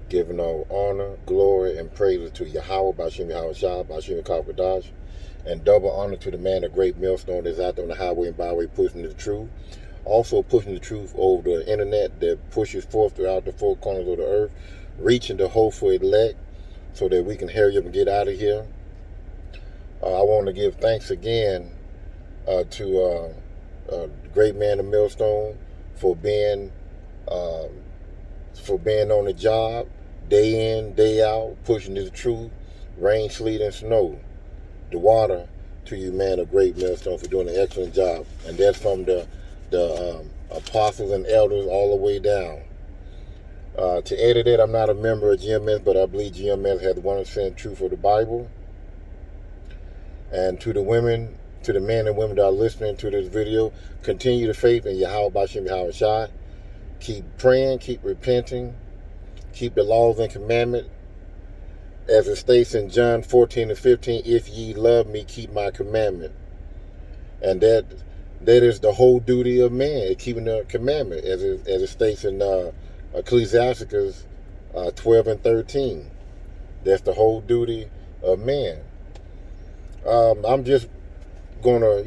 giving all honor, glory, and praise to Yahweh, Bashim Yahweh Shah, Bashim Kakadash, and double honor to the man of great millstone that's out there on the highway and byway pushing the truth. Also pushing the truth over the internet that pushes forth throughout the four corners of the earth, reaching the hopeful elect so that we can hurry up and get out of here. I want to give thanks again to the great man of millstone for being um, on the job day in, day out, pushing the truth, rain, sleet, and snow. The water to you, man of great millstone, for doing an excellent job. And that's from the apostles and elders all the way down. To edit it, I'm not a member of GMS, but I believe GMS has 100% truth of the Bible. And to the women, to the men and women that are listening to this video, continue the faith in Yahweh Bashim Yahweh Shai. Keep praying, keep repenting, keep the laws and commandments. As it states in John 14:15, if ye love me, keep my commandment. And that is the whole duty of man, keeping the commandment, as it states in Ecclesiasticus 12:13. That's the whole duty of man. I'm just gonna,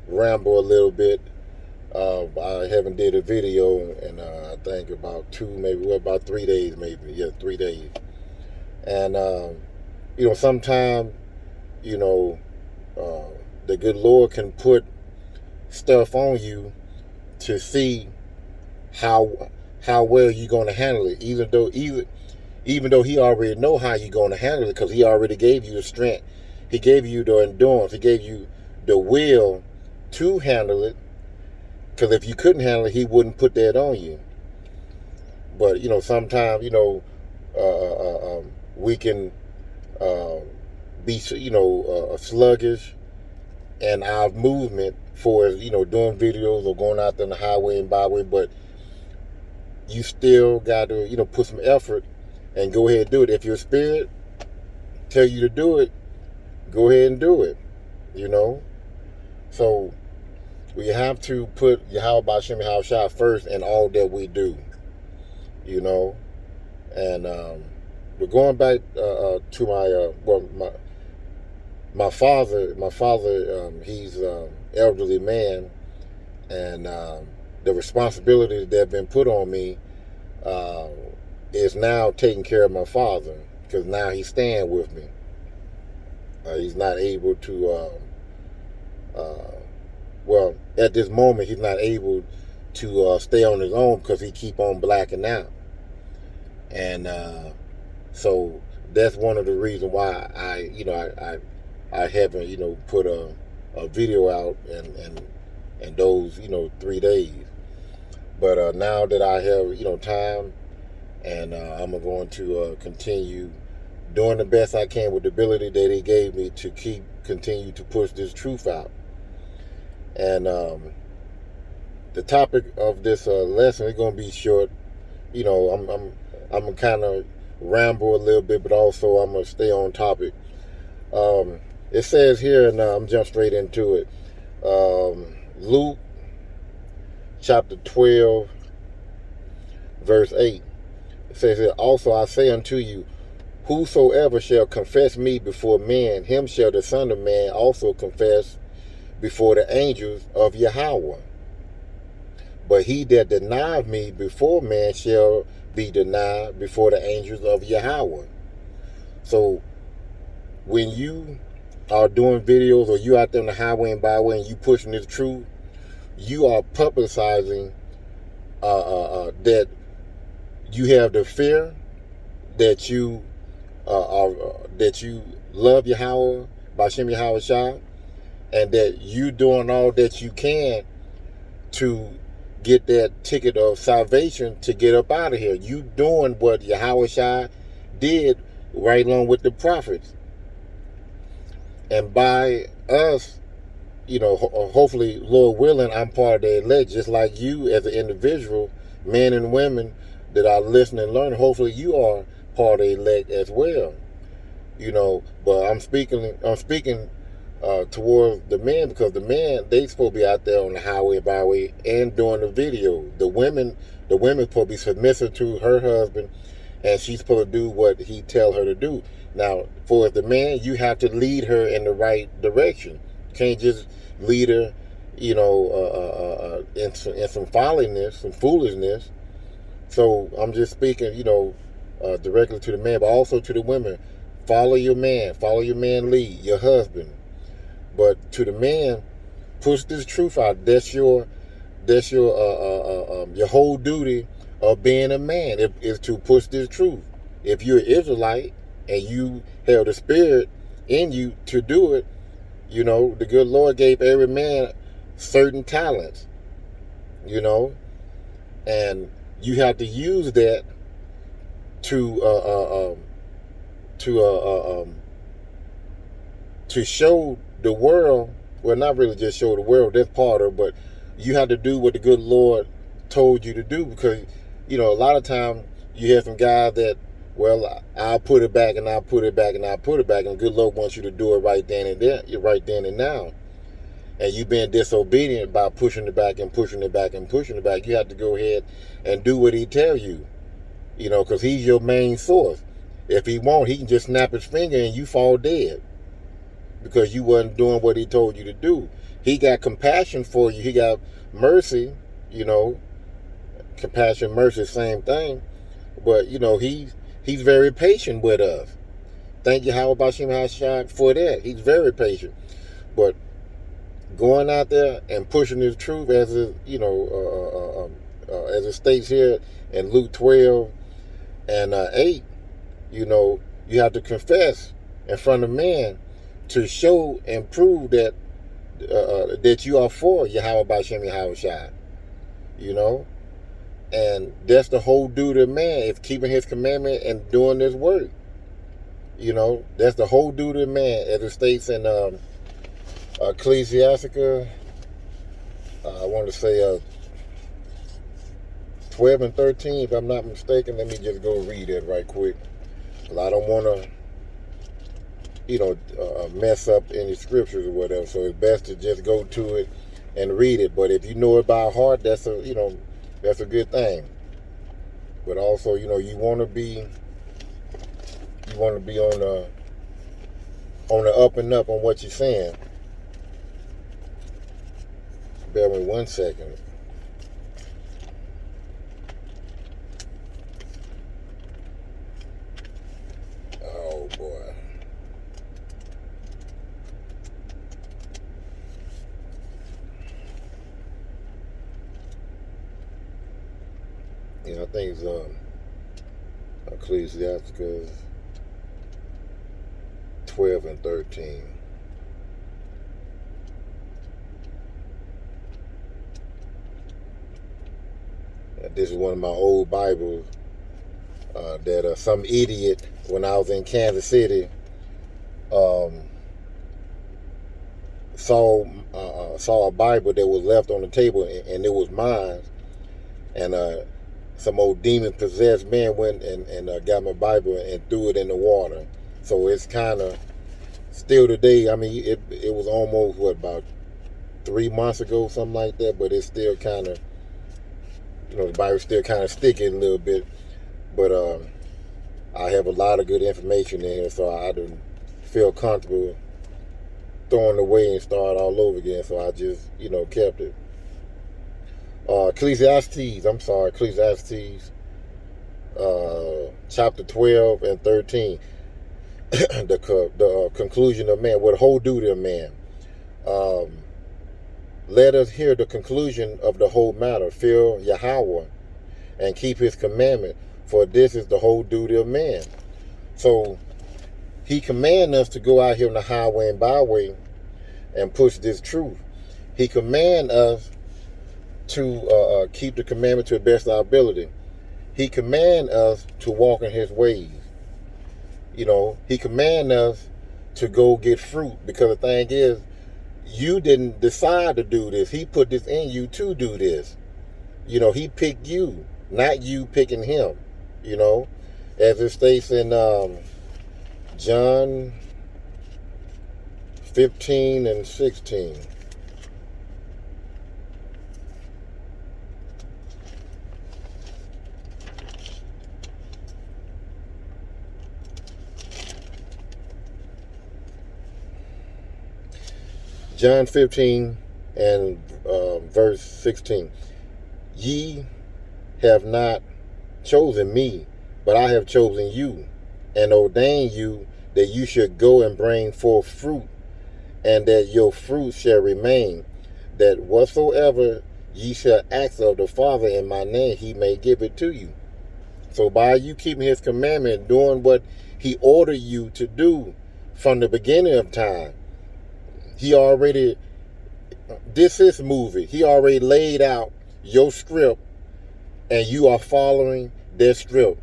ramble a little bit. I haven't did a video in I think about 3 days, maybe. Yeah, 3 days. And sometimes, the good Lord can put stuff on you to see how well you're going to handle it, even though he already know how you're going to handle it, because he already gave you the strength, he gave you the endurance, he gave you the will to handle it. Because if you couldn't handle it, he wouldn't put that on you. But sometimes we can be sluggish in our movement for doing videos or going out there on the highway and byway, but you still got to put some effort and go ahead and do it. If your spirit tell you to do it, go ahead and do it. So we have to put Yahweh Bashim Yahweh Shai first in all that we do. And we're going back to my father. My father, he's an elderly man, and the responsibility that have been put on me is now taking care of my father, because now he's staying with me. He's not able to. Well, at this moment, he's not able to stay on his own because he keep on blacking out. And so that's one of the reasons why I haven't put a video out in those 3 days. But now that I have time, and I'm going to continue doing the best I can with the ability that he gave me to continue to push this truth out. And the topic of this lesson is going to be short. I'm kind of ramble a little bit, but also I'm going to stay on topic. It says here, and I'm jump straight into it. Luke chapter 12, verse 8. It says here, also I say unto you, whosoever shall confess me before men, him shall the Son of Man also confess before the angels of Yahweh. But he that denies me before man shall be denied before the angels of Yahweh. So when you are doing videos, or you out there on the highway and byway and you pushing this truth, you are publicizing that you have the fear, that you that you love Yahweh, Bashim Yahweh Shai, and that you doing all that you can to get that ticket of salvation to get up out of here. You doing what Yahweh Shai did right along with the prophets. And by us, hopefully, Lord willing, I'm part of the elect, just like you as an individual, men and women that are listening and learning. Hopefully you are part of the elect as well. But I'm speaking towards the men, because the men, they supposed to be out there on the highway and byway and doing the video. The women supposed to be submissive to her husband and she's supposed to do what he tell her to do. Now, for the man, you have to lead her in the right direction. You can't just lead her, in some folliness, some foolishness. So I'm just speaking, directly to the man, but also to the women. Follow your man lead, your husband. But to the man, push this truth out. That's your whole duty of being a man is to push this truth. If you're an Israelite and you have the spirit in you to do it, the good Lord gave every man certain talents, and you have to use that to to to show the world. Well, not really just show the world, that's part of it, but you have to do what the good Lord told you to do, because a lot of time you have some guys that, well, I'll put it back and I'll put it back and I'll put it back, and the good Lord wants you to do it right then and there, right then and now, and you've been disobedient by pushing it back and pushing it back and pushing it back. You have to go ahead and do what he tells you, because he's your main source. If he won't, he can just snap his finger and you fall dead, because you wasn't doing what he told you to do. He got compassion for you. He got mercy, compassion, mercy, same thing. But, he's very patient with us. Thank you, how about Shem Hashai, for that. He's very patient. But going out there and pushing his truth, as it, as it states here in Luke 12 and 8, you have to confess in front of man to show and prove that that you are for Yahweh Bashem Yahweh Shai, and that's the whole duty of man, is keeping his commandment and doing this work. That's the whole duty of man, as it states in Ecclesiastica. I want to say 12 and 13, if I'm not mistaken. Let me just go read it right quick. Well, I don't want to mess up any scriptures or whatever. So it's best to just go to it and read it. But if you know it by heart, that's a good thing. But also, you want to be on the up and up on what you're saying. Bear with me 1 second. Oh boy. I think it's Ecclesiastes 12 and 13. This is one of my old Bibles that some idiot, when I was in Kansas City, saw a Bible that was left on the table, and it was mine. And some old demon-possessed man went and got my Bible and threw it in the water. So it's kind of still today. I mean, it was almost, about 3 months ago, something like that. But it's still kind of, the Bible's still kind of sticky a little bit. But I have a lot of good information in here, so I didn't feel comfortable throwing it away and start all over again. So I just, kept it. Ecclesiastes, chapter 12 and 13. the conclusion of man, what whole duty of man. Let us hear the conclusion of the whole matter. Fear Yahweh and keep his commandment, for this is the whole duty of man. So he commands us to go out here on the highway and byway and push this truth. He commands us to keep the commandment to the best of our ability. He commands us to walk in his ways. He commands us to go get fruit, because the thing is, you didn't decide to do this. He put this in you to do this. He picked you, not you picking him. As it states in John 15 and 16. John 15 and verse 16. Ye have not chosen me, but I have chosen you, and ordained you that you should go and bring forth fruit, and that your fruit shall remain, that whatsoever ye shall ask of the Father in my name, he may give it to you. So by you keeping his commandment, doing what he ordered you to do from the beginning of time, he already, this is movie. He already laid out your script, and you are following that script.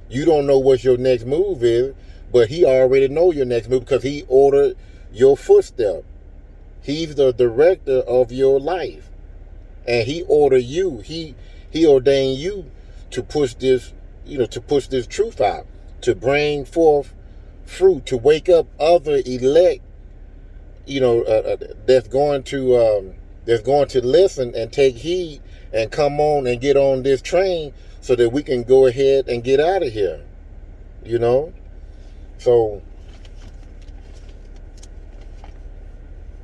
You don't know what your next move is, but he already know your next move because he ordered your footstep. He's the director of your life, and he ordered you. He ordained you to push this, to push this truth out, to bring forth fruit, to wake up other elect, that's going to listen and take heed and come on and get on this train so that we can go ahead and get out of here. So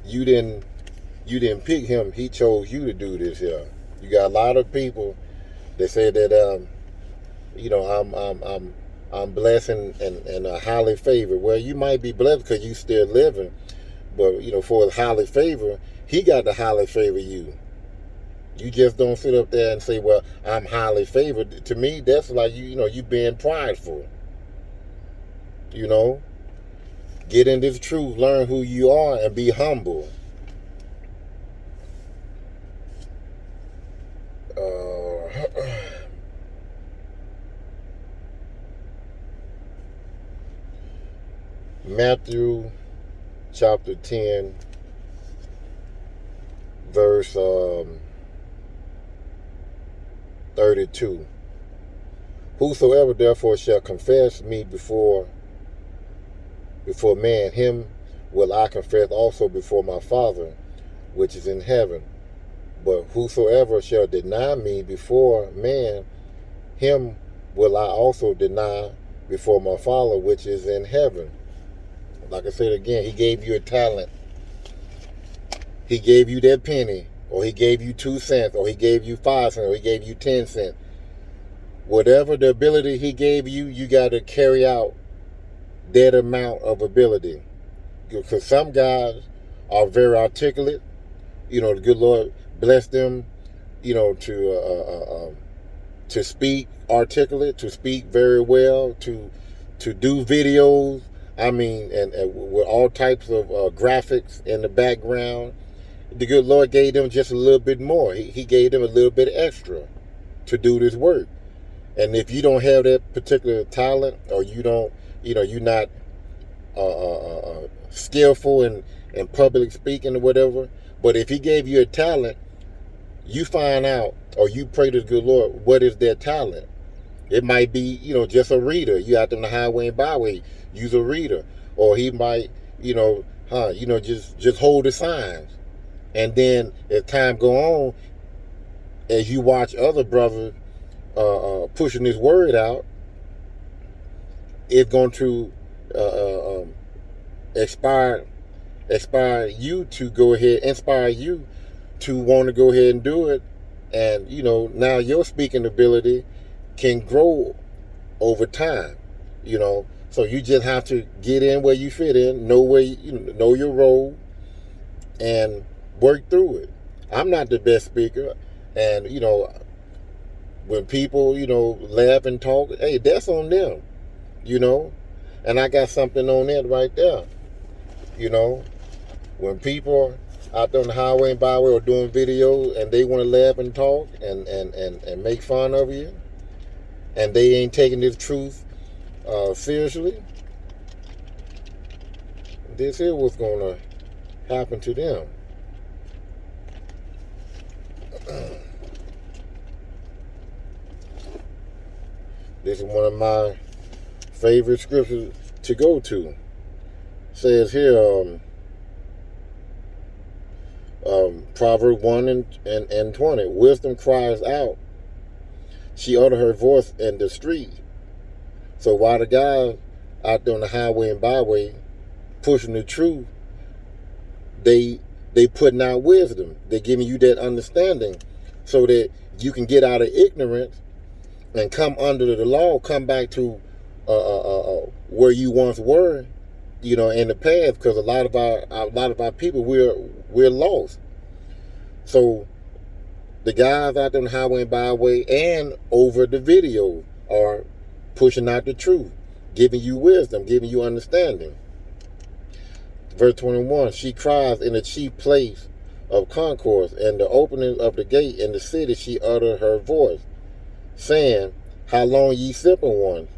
you didn't pick him. He chose you to do this here. You got a lot of people that say that I'm blessed and highly favored. Well, you might be blessed because you still living, but for his highly favor, he got to highly favor you. You just don't sit up there and say, well, I'm highly favored. To me, that's like you being prideful. Get in this truth, learn who you are, and be humble. Matthew chapter 10, verse 32. Whosoever therefore shall confess me before man, him will I confess also before my Father which is in heaven. But whosoever shall deny me before man, him will I also deny before my Father which is in heaven. Like I said again, he gave you a talent. He gave you that penny, or he gave you 2 cents, or he gave you 5 cents, or he gave you 10 cents. Whatever the ability he gave you, you got to carry out that amount of ability. Because some guys are very articulate. The good Lord bless them, to speak articulate, to speak very well, to do videos. And with all types of graphics in the background. The good Lord gave them just a little bit more. He gave them a little bit extra to do this work. And if you don't have that particular talent, or you don't, you're not skillful in public speaking or whatever, but if he gave you a talent, you find out, or you pray to the good Lord, what is their talent? It might be, just a reader. You out there on the highway and byway, use a reader. Or he might, just hold the signs. And then as time go on, as you watch other brothers pushing this word out, it's going to inspire you to go ahead, inspire you to want to go ahead and do it. And, now your speaking ability can grow over time, So you just have to get in where you fit in, know know your role, and work through it. I'm not the best speaker, and when people laugh and talk, hey, that's on them, and I got something on that right there. When people out there on the highway and byway or doing videos and they want to laugh and talk and make fun of you, and they ain't taking this truth seriously, this is what's going to happen to them. This is one of my favorite scriptures to go to. It says here, Proverbs 1 and 20. Wisdom cries out. She uttered her voice in the street. So while the guys out there on the highway and byway pushing the truth, they they putting out wisdom. They're giving you that understanding so that you can get out of ignorance and come under the law, come back to where you once were, in the past. Because a lot of our people, we're lost. So the guys out there on the highway and byway and over the video are pushing out the truth, giving you wisdom, giving you understanding. Verse 21, she cries in the chief place of concourse, and the opening of the gate in the city she uttered her voice, saying, how long ye simple ones?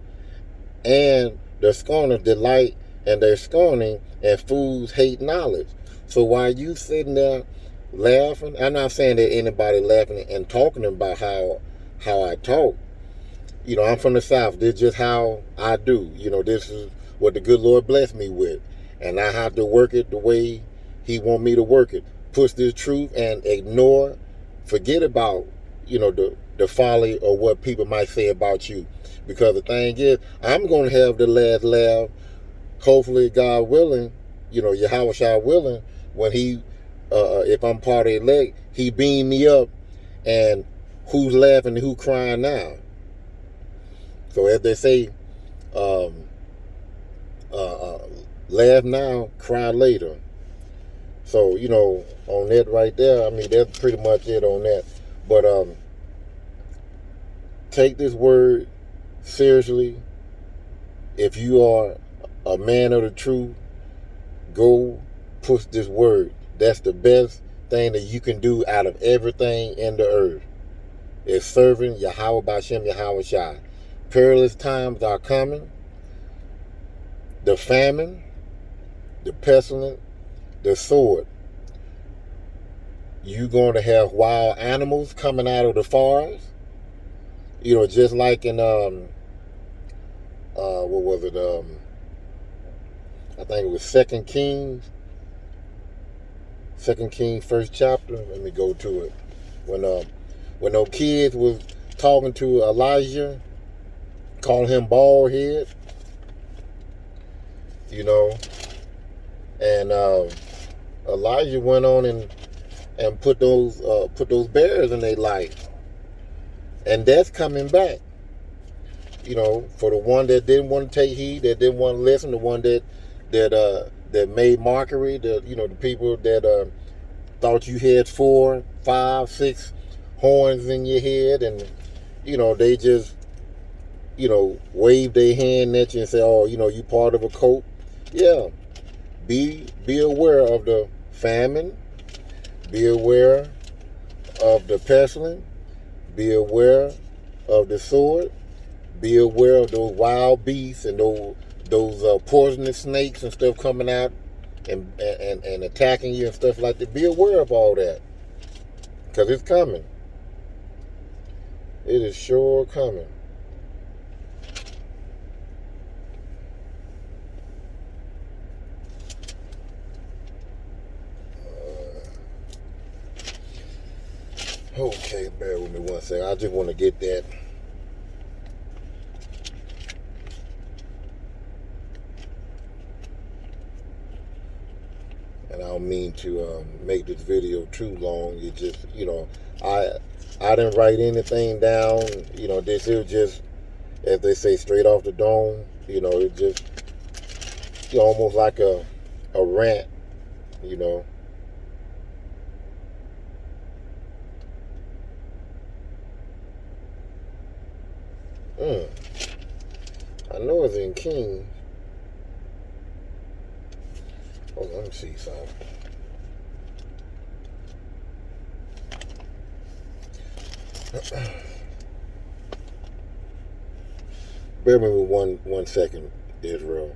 And the scorners delight in their scorning, and fools hate knowledge. So while you sitting there laughing, I'm not saying that anybody laughing and talking about how I talk. I'm from the South. This is just how I do. This is what the good Lord blessed me with. And I have to work it the way he want me to work it. Push this truth and forget about, the folly or what people might say about you. Because the thing is, I'm going to have the last laugh, hopefully God willing, Yahweh Shai willing, when he, if I'm part of the elect, he beam me up, and who's laughing and who crying now? So as they say, laugh now, cry later. So, on that right there, I mean, that's pretty much it on that. But take this word seriously. If you are a man of the truth, go push this word. That's the best thing that you can do out of everything in the earth, is serving Yahweh B'Shem Yahweh Shai. Perilous times are coming. The famine, the pestilence, the sword. You're going to have wild animals coming out of the forest. Just like in what was it? I think it was 2 Kings. 2 Kings, first chapter. Let me go to it. When those kids was talking to Elijah, calling him bald head, and Elijah went on and put those bears in their life, and that's coming back. For the one that didn't want to take heed, that didn't want to listen, the one that made mockery, the people that thought you had 4, 5, 6 horns in your head, and they just wave their hand at you and say, oh, you part of a cult. Yeah. Be aware of the famine. Be aware of the pestilence. Be aware of the sword. Be aware of those wild beasts and those poisonous snakes and stuff coming out and attacking you and stuff like that. Be aware of all that, because it's coming. It is sure coming. Okay, bear with me one second. I just want to get that. And I don't mean to make this video too long. It just, I didn't write anything down. This is just, as they say, straight off the dome. It just, almost like a rant, I know it's in King. Hold on, let me see something. Bear with me one second, Israel.